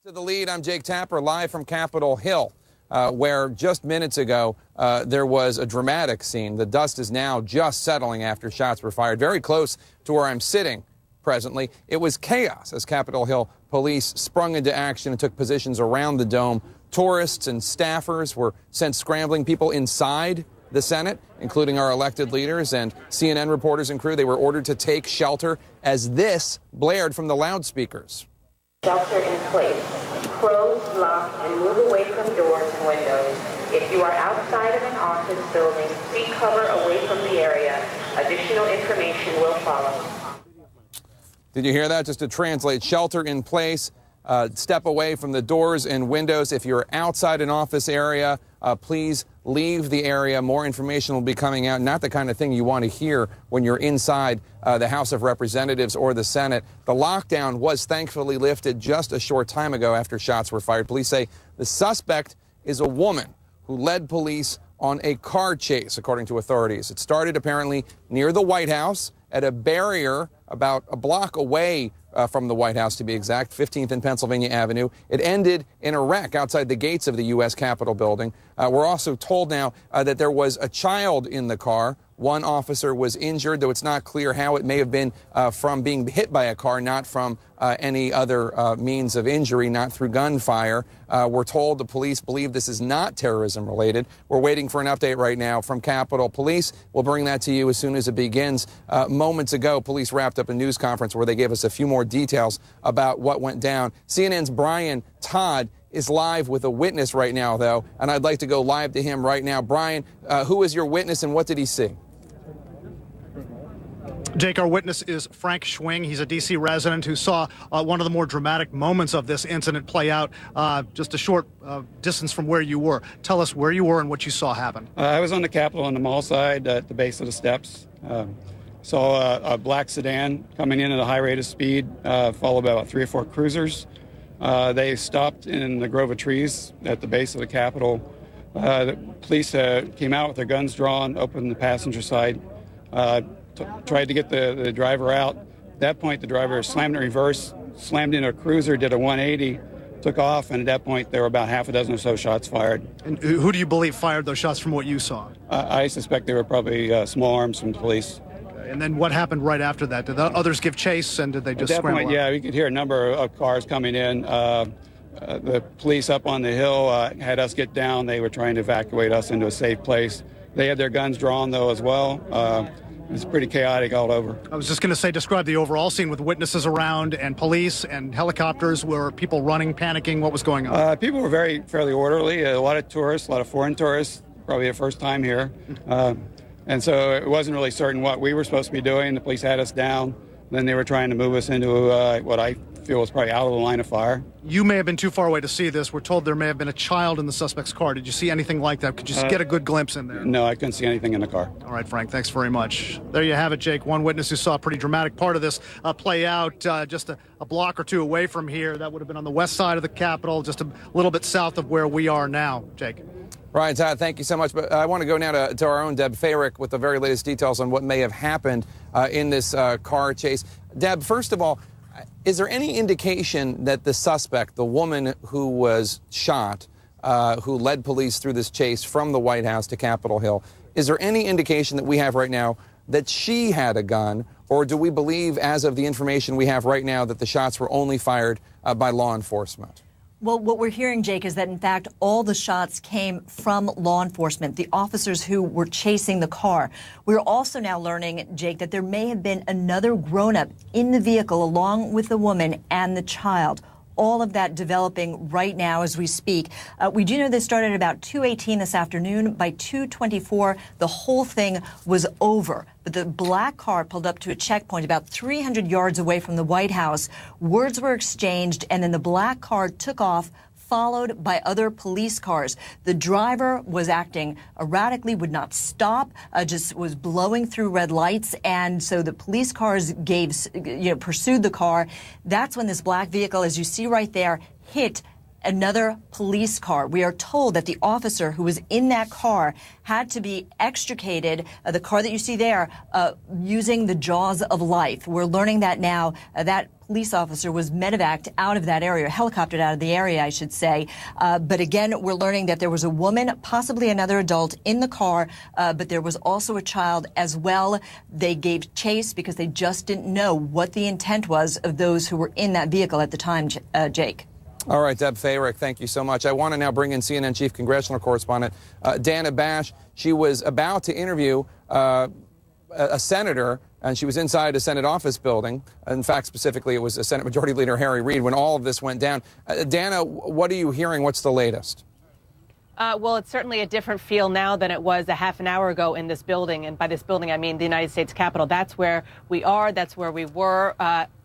To the lead, I'm Jake Tapper, live from Capitol Hill, where just minutes ago there was a dramatic scene. The dust is now just settling after shots were fired, very close to where I'm sitting presently. It was chaos as Capitol Hill police sprung into action and took positions around the dome. Tourists and staffers were sent scrambling. People inside the Senate, including our elected leaders and CNN reporters and crew, they were ordered to take shelter as this blared from the loudspeakers. Shelter in place. Close, lock, and move away from doors and windows. If you are outside of an office building, seek cover away from the area. Additional information will follow. Did you hear that? Just to translate, shelter in place, step away from the doors and windows. If you're outside an office area, please leave the area. More information will be coming out. Not the kind of thing you want to hear when you're inside the House of Representatives or the Senate. The lockdown was thankfully lifted just a short time ago after shots were fired. Police say the suspect is a woman who led police on a car chase, according to authorities. It started apparently near the White House at a barrier about a block away from the White House, to be exact, 15th and Pennsylvania Avenue. It ended in a wreck outside the gates of the U.S. Capitol building. We're also told now that there was a child in the car. One officer was injured, though it's not clear how. It may have been from being hit by a car, not from any other means of injury, not through gunfire. We're told the police believe this is not terrorism related. We're waiting for an update right now from Capitol Police. We'll bring that to you as soon as it begins. Moments ago, police wrapped up a news conference where they gave us a few more details about what went down. CNN's Brian Todd is live with a witness right now, though, and I'd like to go live to him right now. Brian, who is your witness and what did he see? Jake, our witness is Frank Schwing. He's a D.C. resident who saw one of the more dramatic moments of this incident play out just a short distance from where you were. Tell us where you were and what you saw happen. I was on the Capitol on the mall side at the base of the steps. Saw a black sedan coming in at a high rate of speed, followed by about 3 or 4 cruisers. They stopped in the grove of trees at the base of the Capitol. The police came out with their guns drawn, opened the passenger side, tried to get the driver out. At that point, the driver slammed in reverse, slammed into a cruiser, did a 180, took off, and at that point, there were about half a dozen or so shots fired. And who do you believe fired those shots from what you saw? I suspect they were probably small arms from the police. And then what happened right after that? Did the others give chase, and did they just scramble? At that point, yeah, we could hear a number of cars coming in. The police up on the hill had us get down. They were trying to evacuate us into a safe place. They had their guns drawn, though, as well. It was pretty chaotic all over. I was just going to say, describe the overall scene with witnesses around and police and helicopters. Were people running, panicking? What was going on? People were fairly orderly. A lot of tourists, a lot of foreign tourists, probably their first time here. And so it wasn't really certain what we were supposed to be doing. The police had us down. Then they were trying to move us into what I feel was probably out of the line of fire. You may have been too far away to see this. We're told there may have been a child in the suspect's car. Did you see anything like that? Could you get a good glimpse in there? No, I couldn't see anything in the car. All right, Frank, thanks very much. There you have it, Jake. One witness who saw a pretty dramatic part of this play out just a block or two away from here. That would have been on the west side of the Capitol, just a little bit south of where we are now, Jake. Brian Todd, thank you so much. But I want to go now to our own Deb Fayrick with the very latest details on what may have happened in this car chase. Deb, first of all, is there any indication that the suspect, the woman who was shot, who led police through this chase from the White House to Capitol Hill, is there any indication that we have right now that she had a gun, or do we believe, as of the information we have right now, that the shots were only fired by law enforcement? Well, what we're hearing, Jake, is that, in fact, all the shots came from law enforcement, the officers who were chasing the car. We're also now learning, Jake, that there may have been another grown-up in the vehicle along with the woman and the child. All of that developing right now as we speak. We do know this started at about 2:18 this afternoon. By 2:24, the whole thing was over. But the black car pulled up to a checkpoint about 300 yards away from the White House. Words were exchanged, and then the black car took off, followed by other police cars. The driver was acting erratically, would not stop, just was blowing through red lights, and so the police cars pursued the car. That's when this black vehicle, as you see right there, hit another police car. We are told that the officer who was in that car had to be extricated, the car that you see there, using the jaws of life. We're learning that now. That police officer was medevaced out of that area, helicoptered out of the area, I should say. But again, we're learning that there was a woman, possibly another adult, in the car, but there was also a child as well. They gave chase because they just didn't know what the intent was of those who were in that vehicle at the time, Jake. All right, Deb Fayrick, thank you so much. I want to now bring in CNN Chief Congressional Correspondent Dana Bash. She was about to interview a senator, and she was inside a Senate office building. In fact, specifically, it was Senate Majority Leader Harry Reid when all of this went down. Dana, what are you hearing? What's the latest? Well, it's certainly a different feel now than it was a half an hour ago in this building. And by this building, I mean the United States Capitol. That's where we are. That's where we were.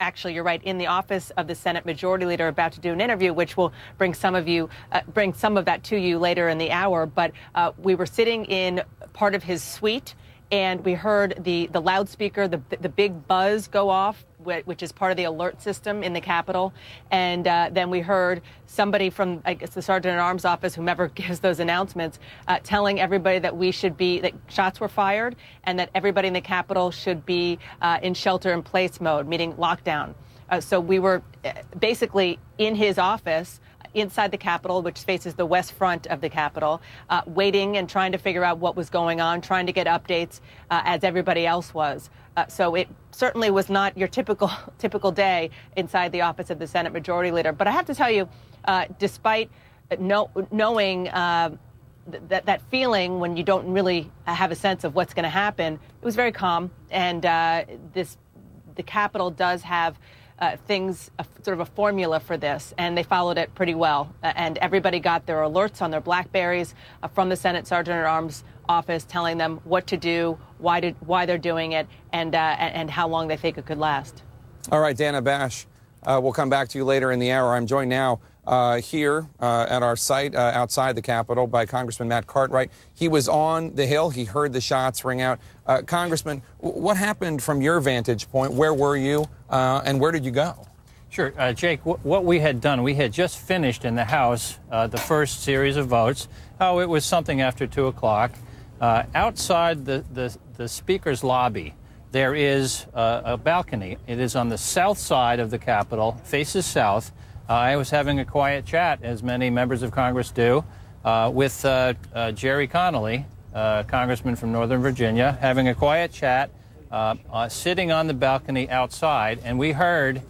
Actually, you're right, in the office of the Senate Majority Leader, about to do an interview, which will bring some of that to you later in the hour. But we were sitting in part of his suite, and we heard the loudspeaker, the big buzz go off, which is part of the alert system in the Capitol. And then we heard somebody from, I guess, the Sergeant-at-Arms office, whomever gives those announcements, telling everybody that that shots were fired and that everybody in the Capitol should be in shelter-in-place mode, meaning lockdown. So we were basically in his office inside the Capitol, which faces the west front of the Capitol, waiting and trying to figure out what was going on, trying to get updates as everybody else was. So it certainly was not your typical day inside the office of the Senate Majority Leader. But I have to tell you, despite knowing that feeling when you don't really have a sense of what's going to happen, it was very calm. And the Capitol does have sort of a formula for this, and they followed it pretty well. And everybody got their alerts on their BlackBerries from the Senate Sergeant-at-Arms office, telling them what to do, why they're doing it, and how long they think it could last. All right, Dana Bash, we'll come back to you later in the hour. I'm joined now here at our site outside the Capitol by Congressman Matt Cartwright. He was on the Hill. He heard the shots ring out. Congressman, what happened from your vantage point? Where were you and where did you go? Sure. Jake, what we had done, we had just finished in the House the first series of votes. It was something after 2 o'clock. Outside the Speaker's lobby, there is a balcony. It is on the south side of the Capitol, faces south. I was having a quiet chat, as many members of Congress do, with Jerry Connolly, congressman from Northern Virginia, having a quiet chat, sitting on the balcony outside, and we heard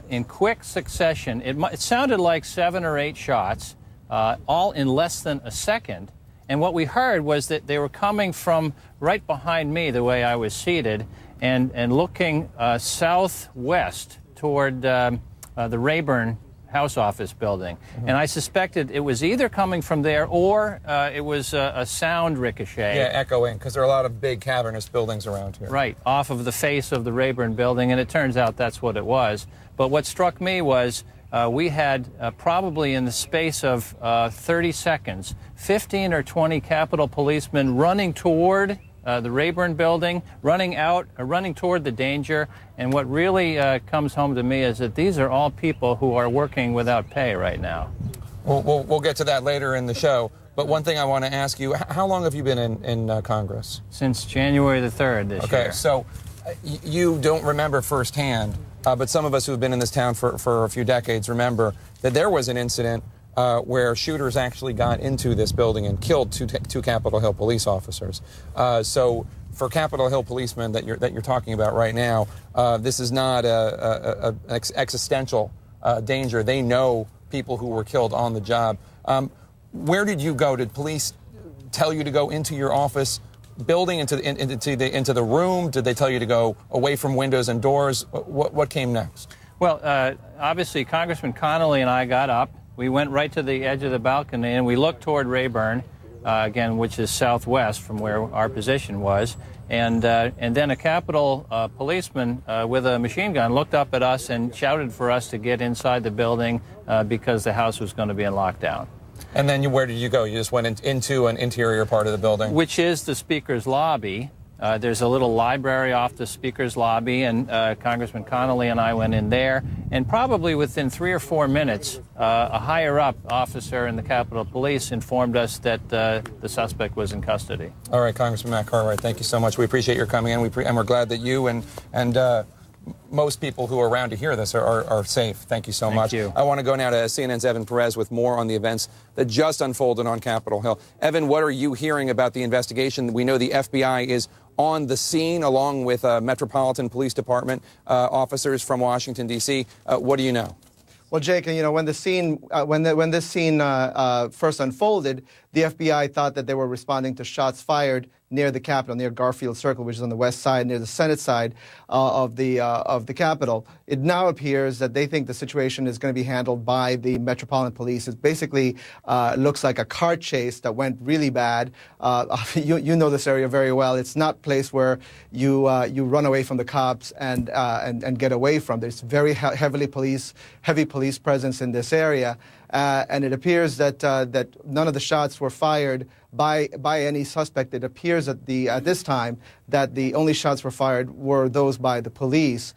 in quick succession, it sounded like 7 or 8 shots, all in less than a second. And what we heard was that they were coming from right behind me, the way I was seated, and looking southwest toward the Rayburn House Office building. Mm-hmm. And I suspected it was either coming from there or it was a sound ricochet. Yeah, echoing, because there are a lot of big cavernous buildings around here. Right, off of the face of the Rayburn building, and it turns out that's what it was. But what struck me was we had probably in the space of 30 seconds, 15 or 20 Capitol policemen running toward the Rayburn building, running toward the danger. And what really comes home to me is that these are all people who are working without pay right now. We'll get to that later in the show. But one thing I want to ask you, how long have you been in Congress? Since January the 3rd this year. Okay, so you don't remember firsthand, but some of us who have been in this town for a few decades remember that there was an incident where shooters actually got into this building and killed two Capitol Hill police officers. So for Capitol Hill policemen that you're talking about right now, this is not an existential danger. They know people who were killed on the job. Where did you go? Did police tell you to go into your office building, into the room? Did they tell you to go away from windows and doors? What came next? Well, obviously, Congressman Connolly and I got up. We went right to the edge of the balcony, and we looked toward Rayburn, again, which is southwest from where our position was. And then a Capitol policeman with a machine gun looked up at us and shouted for us to get inside the building because the House was going to be in lockdown. And then where did you go? You just went into an interior part of the building? Which is the Speaker's lobby. There's a little library off the Speaker's lobby, and Congressman Connolly and I went in there. And probably within 3 or 4 minutes, a higher-up officer in the Capitol Police informed us that the suspect was in custody. All right, Congressman Matt Cartwright, thank you so much. We appreciate your coming in, and we're glad that you and most people who are around to hear this are safe. Thank you so much. Thank you. I want to go now to CNN's Evan Perez with more on the events that just unfolded on Capitol Hill. Evan, what are you hearing about the investigation? We know the FBI is on the scene along with Metropolitan Police Department officers from Washington, D.C. What do you know? Well, Jake, when the scene, when this scene first unfolded, the FBI thought that they were responding to shots fired near the Capitol, near Garfield Circle, which is on the west side, near the Senate side of the Capitol. It now appears that they think the situation is going to be handled by the Metropolitan Police. It basically looks like a car chase that went really bad. You know this area very well. It's not a place where you run away from the cops and get away from. There's very heavy police presence in this area. And it appears that none of the shots were fired by any suspect. It appears at this time that the only shots were fired were those by the police,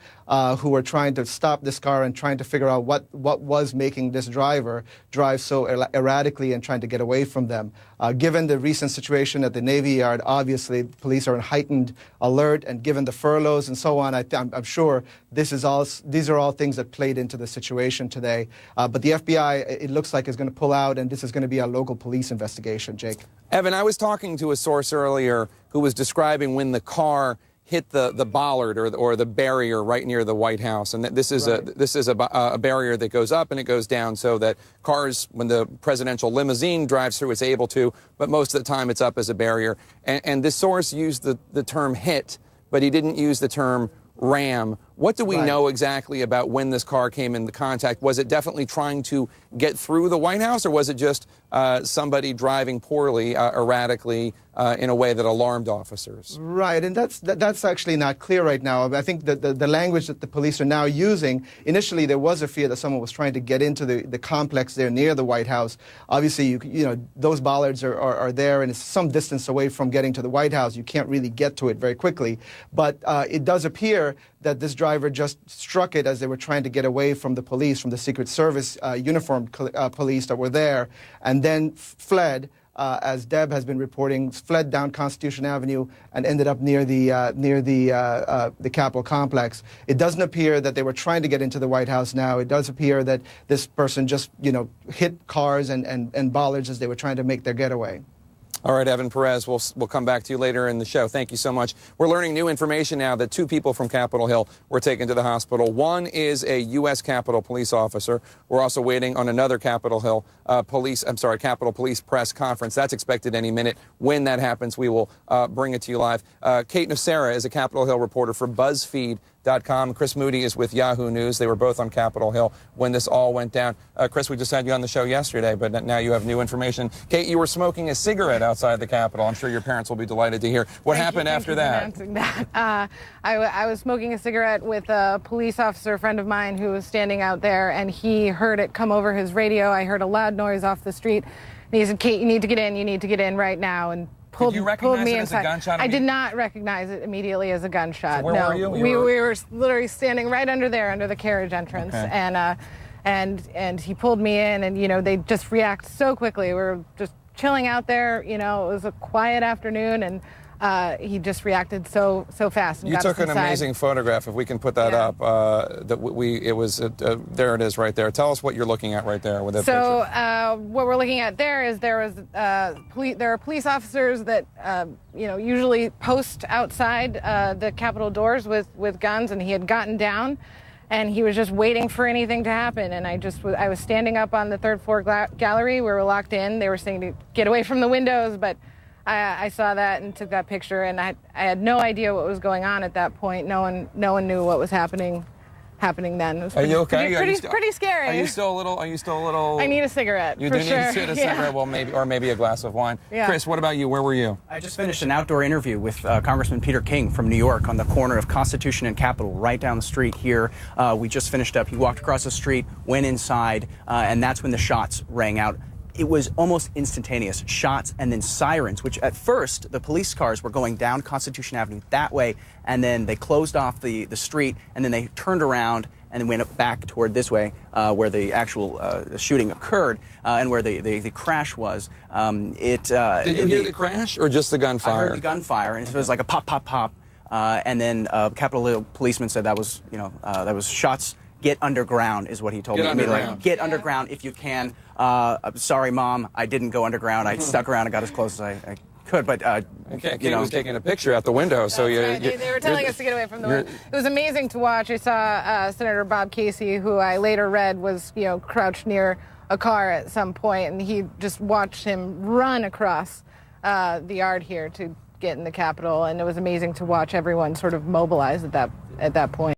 who were trying to stop this car and trying to figure out what was making this driver drive so erratically and trying to get away from them. Given the recent situation at the Navy Yard, obviously police are in heightened alert, and given the furloughs and so on, I'm sure these are all things that played into the situation today. But the FBI, it looks like, is going to pull out, and this is going to be a local police investigation, Jake. Evan, I was talking to a source earlier who was describing when the car hit the bollard or the barrier right near the White House, and this is a barrier that goes up and it goes down so that cars, when the presidential limousine drives through, it's able to, but most of the time it's up as a barrier. And this source used the term hit, but he didn't use the term ram. What do we know exactly about when this car came into contact? Was it definitely trying to get through the White House, or was it just somebody driving poorly, erratically, in a way that alarmed officers? Right, and that's actually not clear right now. I think that the language that the police are now using, initially there was a fear that someone was trying to get into the complex there near the White House. Obviously, you know, those bollards are there, and it's some distance away from getting to the White House. You can't really get to it very quickly. But it does appear that this driver just struck it as they were trying to get away from the police, from the Secret Service uniformed police that were there, and then fled, as Deb has been reporting, fled down Constitution Avenue and ended up near the Capitol complex. It doesn't appear that they were trying to get into the White House now. It does appear that this person just, you know, hit cars and bollards as they were trying to make their getaway. All right, Evan Perez, we'll come back to you later in the show. Thank you so much. We're learning new information now that 2 people from Capitol Hill were taken to the hospital. One is a U.S. Capitol Police officer. We're also waiting on another Capitol Police press conference. That's expected any minute. When that happens, we will bring it to you live. Kate Nocera is a Capitol Hill reporter for BuzzFeed.com. Chris Moody is with Yahoo News. They were both on Capitol Hill when this all went down. Chris, we just had you on the show yesterday, but now you have new information. Kate, you were smoking a cigarette outside the Capitol. I'm sure your parents will be delighted to hear. What happened after that? I was smoking a cigarette with a police officer friend of mine who was standing out there, and he heard it come over his radio. I heard a loud noise off the street, and he said, "Kate, you need to get in. You need to get in right now." And pulled me inside. As a gunshot? I did not recognize it immediately as a gunshot. So where were you? We were literally standing right under there, under the carriage entrance, okay. and he pulled me in, and you know they just react so quickly. We were just chilling out there. You know, it was a quiet afternoon, and he just reacted so fast. And you took an amazing photograph. If we can put that up, there it is right there. Tell us what you're looking at right there with that picture. What we're looking at there is there are police officers that usually post outside the Capitol doors with guns, and he had gotten down, and he was just waiting for anything to happen. And I was standing up on the 3rd floor gallery. We were locked in. They were saying to get away from the windows, but I saw that and took that picture, and I had no idea what was going on at that point. No one knew what was happening then. It was are you okay? Pretty scary. Are you still a little? I need a cigarette. You for do sure. need a cigarette. Well, maybe a glass of wine. Yeah. Chris, what about you? Where were you? I just finished an outdoor interview with Congressman Peter King from New York on the corner of Constitution and Capitol, right down the street here. We just finished up. He walked across the street, went inside, and that's when the shots rang out. It was almost instantaneous. Shots and then sirens, which at first the police cars were going down Constitution Avenue that way, and then they closed off the street, and then they turned around and then went back toward this way where the actual shooting occurred and where the crash was. Did you hear the crash or just the gunfire? I heard the gunfire, and it was like a pop, pop, pop. And then Capitol Hill policeman said that was, that was shots. Get underground is what he told me. Underground. Get underground if you can. I'm sorry, Mom, I didn't go underground. I stuck around and got as close as I could. But Kate was taking a picture at the window, so they were telling us to get away from the window. It was amazing to watch. I saw Senator Bob Casey, who I later read was crouched near a car at some point, and he just watched him run across the yard here to get in the Capitol, and it was amazing to watch everyone sort of mobilize at that point.